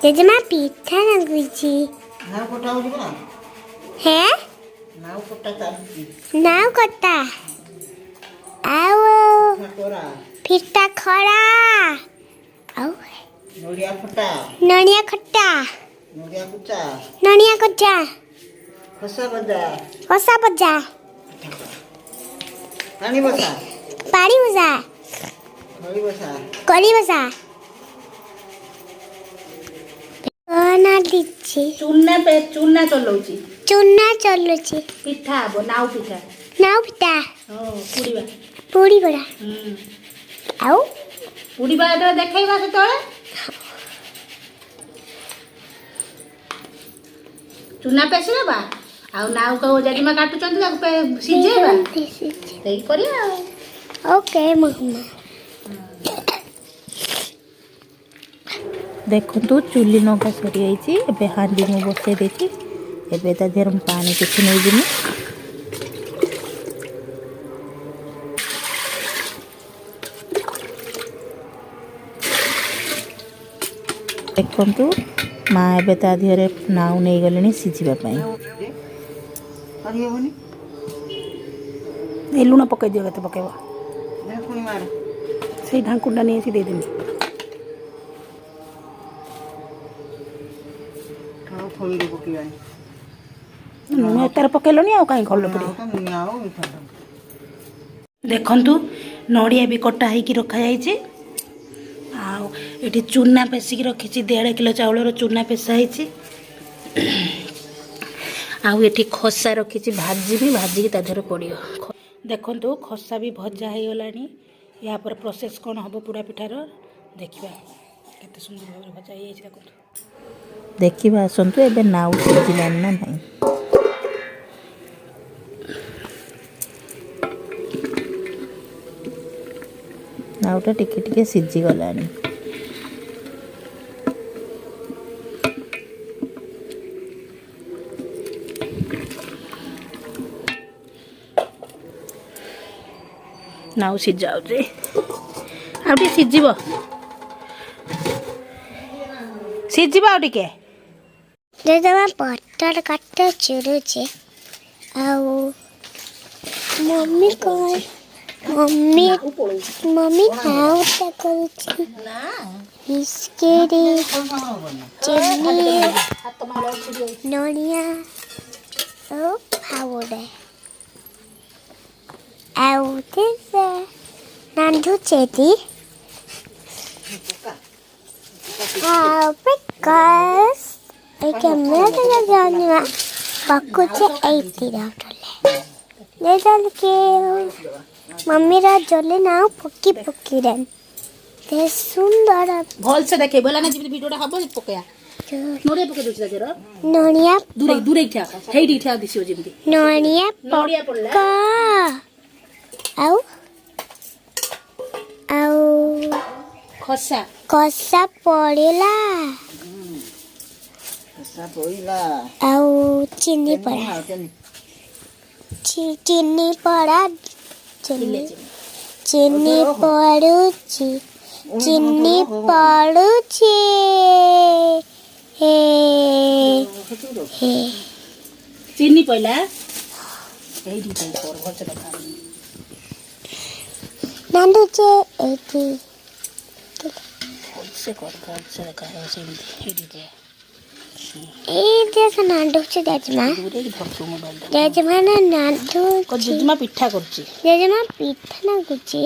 ଜେଜେମା ପିଠା ଲାଗୁଛି। ନାଉ କଟା ହଉଛି ପରା। ହେ ନାଉ କଟା ଚାଲିଛି। ନାଉ କଟା ଆଉ କରା ପିଠା ଖରା ଆଉ ନଡ଼ିଆ ଫଟା ନଡ଼ିଆ ଖଟା ନଡ଼ିଆ କୁଚା ନଡ଼ିଆ କଚା ଖସା ଭଜା କଷା ଭଜା ପାଣି ବସା ପାଣି ଭଜା ଖଳି ବସା କଳି ଭଜା ନା ଦିଛି ଚୁନା ଚଲଉଛି ଚୁନା ଚଲୁଛି ପିଠା ହବ ନାଉ ପିଠା। ନାଉ ପିଠା ପୁଡ଼ିବା ପୁଡ଼ି ବଡ଼ା ଆଉ ପୁଡ଼ିବା ଯେତେବେଳେ ଦେଖେଇବା ସେତେବେଳେ ଚୁନା ପେଶି ଦେବା ଆଉ ନାଉ ଜେଜେମା କାଟୁଛନ୍ତି ତାକୁ ସିଝେଇବା ସେଇ କରିବା ଆଉ। ଓକେ ମମ୍ମା ଦେଖନ୍ତୁ ଚୁଲି ନଙ୍କା ସରିଯାଇଛି। ଏବେ ହାଣ୍ଡି ମୁଁ ବସେଇ ଦେଇଛି। ଏବେ ତା ଦେହରେ ମୁଁ ପାଣି କିଛି ନେଇଯିମି। ଦେଖନ୍ତୁ ମା ଏବେ ତା ଦେହରେ ନାଉ ନେଇଗଲେଣି ସିଝିବା ପାଇଁ। ଏ ଲୁଣ ପକାଇ ଦିଅ କେତେ ପକାଇବ ସେଇ ଢାଙ୍କୁଣଟା ନେଇ ଆସି ଦେଇଦେମି। ଲୁଣ ଏତାର ପକେଇଲଣି ଆଉ କାହିଁ ଖୋଲ ପଡ଼ିବ। ଦେଖନ୍ତୁ ନଡ଼ିଆ ବି କଟା ହେଇକି ରଖାଯାଇଛି। ଆଉ ଏଠି ଚୁନା ପେଷିକି ରଖିଛି 1.5 କିଲୋ ଚାଉଳର ଚୁନା ପେଷା ହେଇଛି। ଆଉ ଏଠି ଖସା ରଖିଛି ଭାଜିକି ତା ଦେହରେ ପଡ଼ିବ। ଦେଖନ୍ତୁ ଖସା ବି ଭଜା ହେଇଗଲାଣି। ୟା ପରେ ପ୍ରୋସେସ୍ କ'ଣ ହେବ ପୋଡ଼ା ପିଠାର ଦେଖିବା। କେତେ ସୁନ୍ଦର ଭାବରେ ଭଜା ହେଇଯାଇଛି ଦେଖନ୍ତୁ। ଦେଖିବା ଆସନ୍ତୁ ଏବେ ନାଉ ସିଝିଲାଣି ନା ନାହିଁ। ନାଉଟା ଟିକେ ଟିକେ ସିଝିଗଲାଣି। ନାଉ ସିଝାଉଛି ଆଉ ଟିକେ ସିଝିବ ଆଉ ଟିକେ। ଜେଜେମା ପତର କାଟ ଚିରୁଛି ଆଉ ମମ୍ମି ନାଉଟା କରୁଛି ବିସ୍କିଟ୍ ଚିନି ନଡ଼ିଆ ଆଉ ପାଉଡ଼ର ଆଉ ରାନ୍ଧୁଛେଟି ଆଉ because এই ক্যামেরাটা জানিবা পাকুছে এইটি রাউটলে যেটাকে মম্মিরা জলে নাও পকি পকি দেন তে সুন্দর ଭଲସେ ଦେଖେଇ ବୋଲା ନା ଯେମିତି ଭିଡ଼ିଓଟା ହବ ପକେଇବା। ନଡ଼ିଆ ପକେଇ ଦଉଛି ତା ଦେହର ନଡ଼ିଆ ଦୂରେଇ ଠିଆ ହେଇଠି ଠିଆ ଦିଶିବ ଯେମିତି ନଡ଼ିଆ ପଡ଼ିଲା ଆଉ ଆଉ କଷା ପଡ଼ିଲା ଆଉ ଚିନି ପଡ଼ା ଚିନି ପଡ଼ୁଛି ଚିନି ପଡ଼ୁଛି ହେ ଚିନି ପଇଲା ଏଇଠି ନାଣ୍ଡୁଛେ ଏଇଠି ଭଲସେ ଦେଖାଯାଉ ସେମିତି ଏଇଠି ଏଇଠି ନାଣ୍ଡୁଛି ଜେଜେମା ନା ନାଣ୍ଡୁଛି ଜେଜେମା ପିଠା କରୁଛି ଜେଜେମା ପିଠା ନାଗୁଛି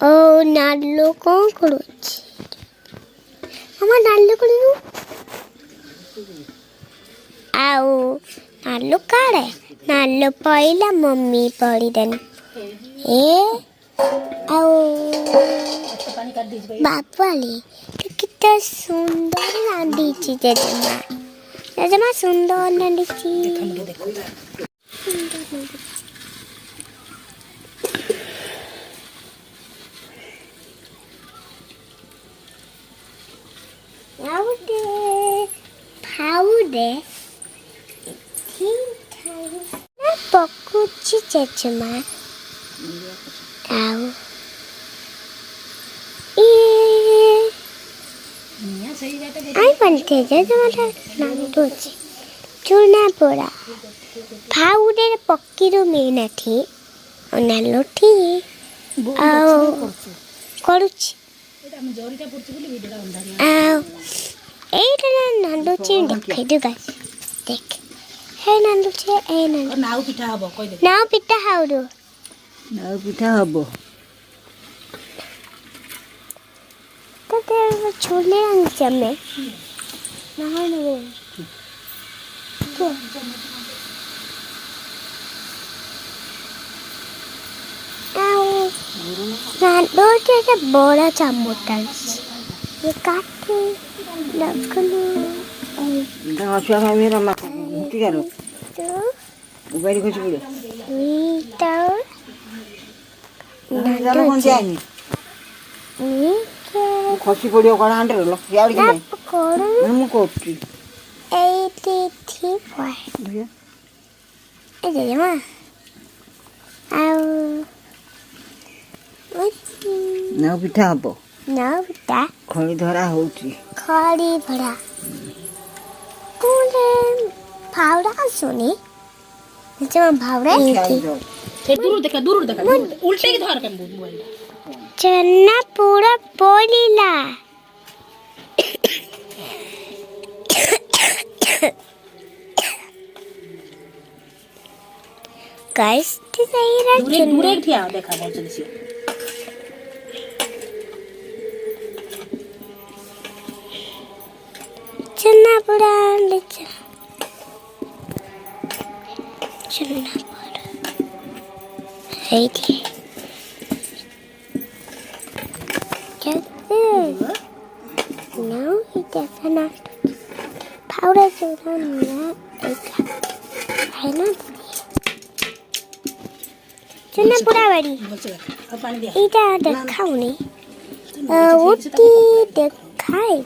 ଓ ନାଲୁ କ'ଣ କରୁଛି ମାମା ନାଲୁ କରିବୁ ଆଉ ନାଲୁ କାଳେ ନାଲୁ ପଇଲା ମମ୍ମି ପଡ଼ିଦେନି ଆଉ ବାପାଲି କେତେ ସୁନ୍ଦର ରାନ୍ଧିଛି ଜେଜେମା ସୁନ୍ଦର ରାନ୍ଧିଛି ଆଉ ଗୋଟେ ची जजमा आओ आई बनते जजमा नांदुची चूना पोड़ा फाउडर पक्कीरू मेनाठी नालोठी आओ करूची आओ এইটা নান্দুচি দেখাই দিও গাইস দেখ হে নান্দুচি এই নান্দু নাও পিঠা হব কই দে নাও পিঠা হাউদু নাও পিঠা হব তো ছোলে আনছি আমি না হয় না নান্দুচি একটা বড় চামচ আনছি ये काटे लगनो Jangan suara merah mak. Mesti kan. itu Bari ko siguro. itu Jangan kon jani. ini Khosi podiyo kana handre lo. Yaar ki nai. koru Namu kotti. 83 Ada ya mah au Nau pitha habo. Now that Kholi dhara houchi. khari bhara tule phawra suni jama phawra ते दूर देखा उल्टे की धर के mobile चन्ना पूरा बोलीला गाइस तेरा दूर एक ठिया देखा बहुत जल्दी से चन्ना पूरा ले चन्ना पूरा है थी कैसे नो इधर चन्ना फावड़ा चूड़ा ना एक है ना चन्ना पूरा बड़ी अब पानी दिया इधर देखाओ नहीं उठी देखाई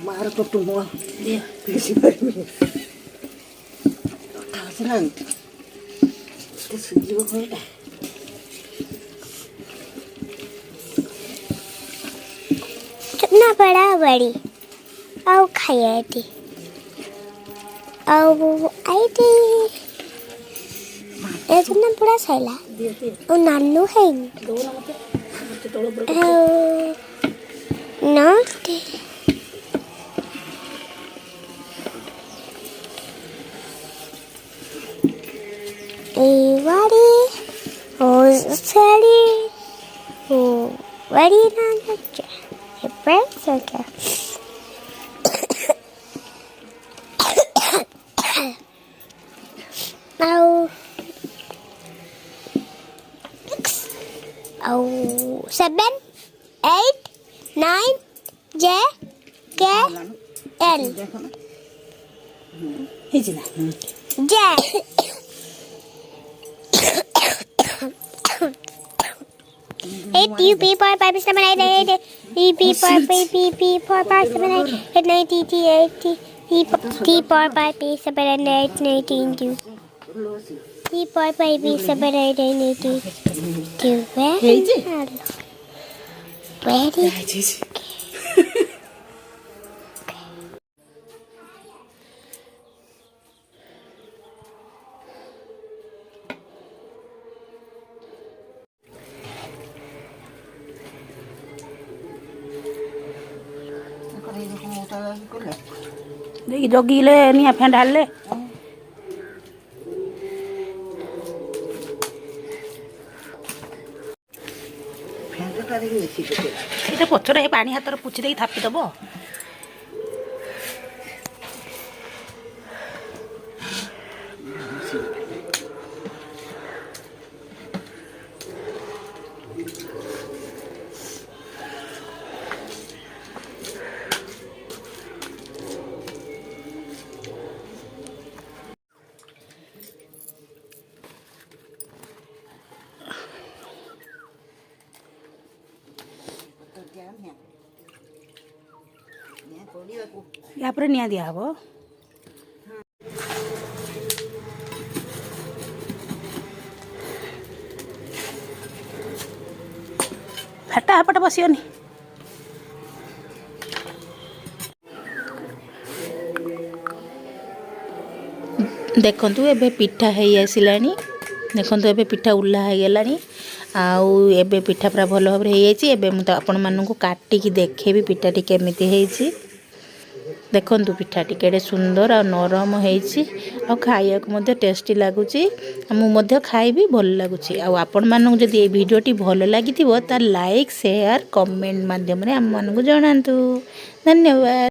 Mara ko tumo. दिया Pisi bari. Tasalan. Te sujjo ko ita. कितना बड़ा बड़ी आओ खाई थी आओ आई थी इतना बड़ा सैला और नानू है दो ना मत तोड़ बड़ नोटे वाड़ी ओ साड़ी ओ वाड़ी ना क्या ये प्रेस क्या now oh 7 8 9 J K L हिजना J Eight U P 4 5 7 8 8 E P 4 5 P P 4 5 7 8 8 9 T T 8 T T 4 5 P 7 8 19 2 T 4 5 P 7 8 19 2 Very देखी जगिले निया फें ढाले এটা ପଛରେ ଏ ପାଣି ହାତରେ ପୁଛି ଦେଇକି ଥାପି ଦେବ ୟା ପରେ ନିଆଁ ଦିଆହେବ ହେଟା ଏପଟେ ବସିବନି। ଦେଖନ୍ତୁ ଏବେ ପିଠା ହେଇ ଆସିଲାଣି। ଦେଖନ୍ତୁ ଏବେ ପିଠା ଉଲ୍ଲା ହେଇଗଲାଣି। ଆଉ ଏବେ ପିଠା ପୁରା ଭଲ ଭାବରେ ହେଇଯାଇଛି। ଏବେ ମୁଁ ତ ଆପଣମାନଙ୍କୁ କାଟିକି ଦେଖେଇବି ପିଠାଟି କେମିତି ହେଇଛି। ଦେଖନ୍ତୁ ପିଠାଟି କେଡ଼େ ସୁନ୍ଦର ଆଉ ନରମ ହେଇଛି ଆଉ ଖାଇବାକୁ ମଧ୍ୟ ଟେଷ୍ଟି ଲାଗୁଛି। ମୁଁ ମଧ୍ୟ ଖାଇବି, ଭଲ ଲାଗୁଛି। ଆଉ ଆପଣମାନଙ୍କୁ ଯଦି এই ଭିଡ଼ିଓଟି ଭଲ ଲାଗିଥିବ ତାହେଲେ ଲାଇକ୍, ସେୟାର, କମେଣ୍ଟ ମାଧ୍ୟମରେ ଆମମାନଙ୍କୁ ଜଣାନ୍ତୁ। ଧନ୍ୟବାଦ।